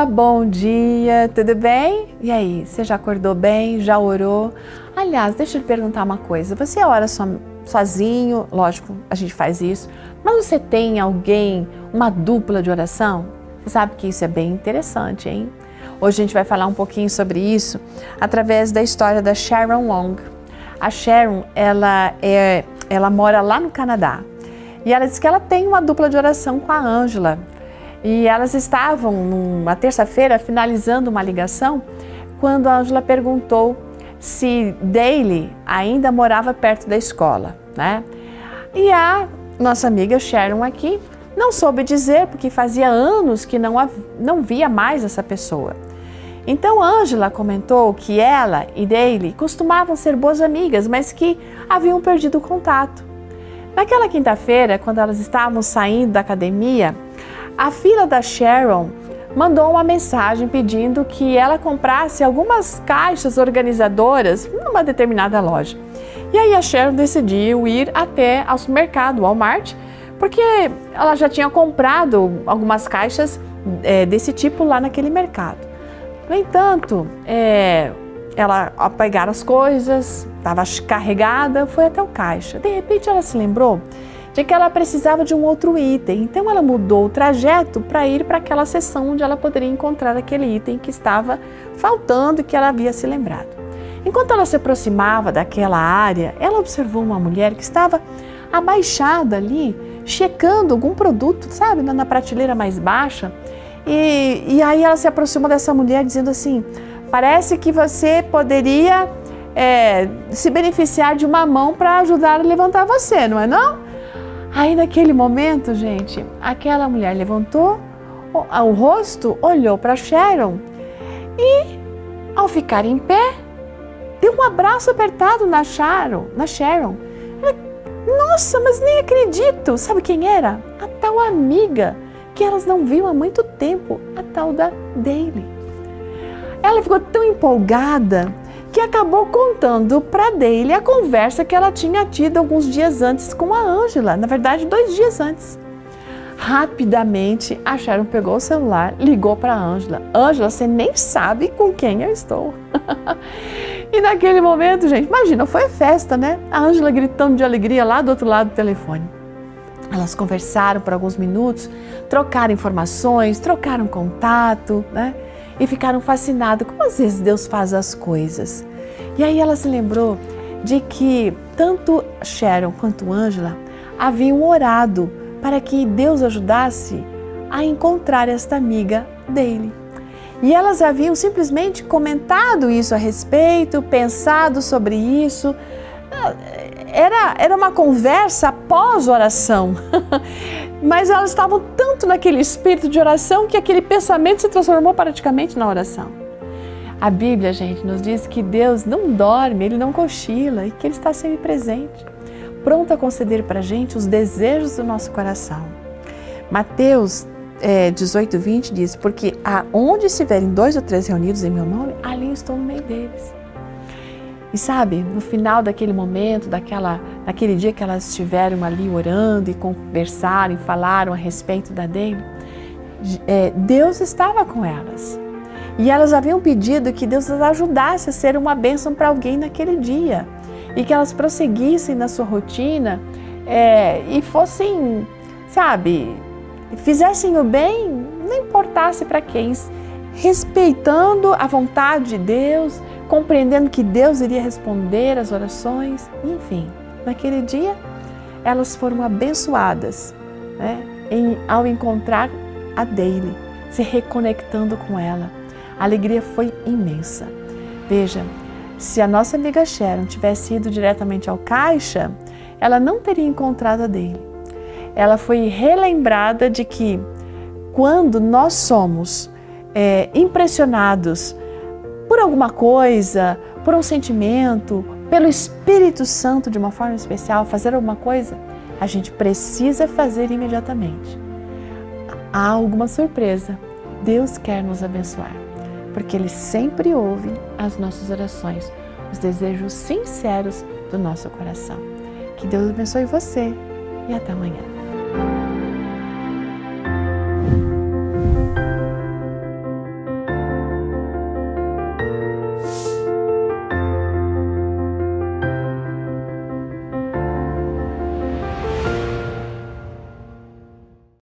Olá, bom dia, tudo bem? E aí, você já acordou bem? Já orou? Aliás, deixa eu te perguntar uma coisa, você ora sozinho? Lógico, a gente faz isso, mas você tem alguém, uma dupla de oração? Você sabe que isso é bem interessante, hein? Hoje a gente vai falar um pouquinho sobre isso através da história da Sharon Wong. A Sharon, ela mora lá no Canadá e ela diz que ela tem uma dupla de oração com a Ângela. E elas estavam numa terça-feira finalizando uma ligação quando a Ângela perguntou se Dayle ainda morava perto da escola, né? E a nossa amiga Sharon aqui não soube dizer porque fazia anos que não via mais essa pessoa. Então Ângela comentou que ela e Dayle costumavam ser boas amigas, mas que haviam perdido o contato. Naquela quinta-feira, quando elas estavam saindo da academia, a filha da Sharon mandou uma mensagem pedindo que ela comprasse algumas caixas organizadoras numa determinada loja. E aí a Sharon decidiu ir até ao supermercado, Walmart, porque ela já tinha comprado algumas caixas desse tipo lá naquele mercado. No entanto, ela, ao pegar as coisas, estava carregada, foi até o caixa. De repente ela se lembrou de que ela precisava de um outro item, então ela mudou o trajeto para ir para aquela seção onde ela poderia encontrar aquele item que estava faltando e que ela havia se lembrado. Enquanto ela se aproximava daquela área, ela observou uma mulher que estava abaixada ali, checando algum produto, sabe, na prateleira mais baixa, e aí ela se aproximou dessa mulher dizendo assim: parece que você poderia se beneficiar de uma mão para ajudar a levantar você, não é não? Aí naquele momento, gente, aquela mulher levantou o rosto, olhou para Sharon e, ao ficar em pé, deu um abraço apertado na Sharon. Ela, nossa, mas nem acredito! Sabe quem era? A tal amiga que elas não viam há muito tempo, a tal da Dayle. Ela ficou tão empolgada que acabou contando para Dayle a conversa que ela tinha tido alguns dias antes com a Ângela, na verdade 2 dias antes. Rapidamente a Sharon pegou o celular, ligou para a Ângela. Ângela, você nem sabe com quem eu estou. E naquele momento, gente, imagina, foi festa, né? A Ângela gritando de alegria lá do outro lado do telefone. Elas conversaram por alguns minutos, trocaram informações, trocaram contato, né? E ficaram fascinados como às vezes Deus faz as coisas. E aí ela se lembrou de que tanto Sharon quanto Ângela haviam orado para que Deus ajudasse a encontrar esta amiga dele. E elas haviam simplesmente comentado isso a respeito, pensado sobre isso. Era uma conversa após oração, mas elas estavam tanto naquele espírito de oração que aquele pensamento se transformou praticamente na oração. A Bíblia, gente, nos diz que Deus não dorme, Ele não cochila e que Ele está sempre presente, pronto a conceder para a gente os desejos do nosso coração. Mateus 18:20 diz: porque aonde estiverem 2 ou 3 reunidos em meu nome, ali estou no meio deles. E sabe, no final daquele momento, naquele dia que elas estiveram ali orando e conversaram e falaram a respeito da Dayle, Deus estava com elas. E elas haviam pedido que Deus as ajudasse a ser uma bênção para alguém naquele dia. E que elas prosseguissem na sua rotina e fossem, sabe, fizessem o bem, não importasse para quem, respeitando a vontade de Deus, compreendendo que Deus iria responder às orações, enfim, naquele dia elas foram abençoadas, né, ao encontrar a Dayle, se reconectando com ela. A alegria foi imensa. Veja, se a nossa amiga Sharon tivesse ido diretamente ao caixa, ela não teria encontrado a Dayle. Ela foi relembrada de que quando nós somos impressionados por alguma coisa, por um sentimento, pelo Espírito Santo de uma forma especial, fazer alguma coisa, a gente precisa fazer imediatamente. Há alguma surpresa, Deus quer nos abençoar, porque Ele sempre ouve as nossas orações, os desejos sinceros do nosso coração. Que Deus abençoe você e até amanhã.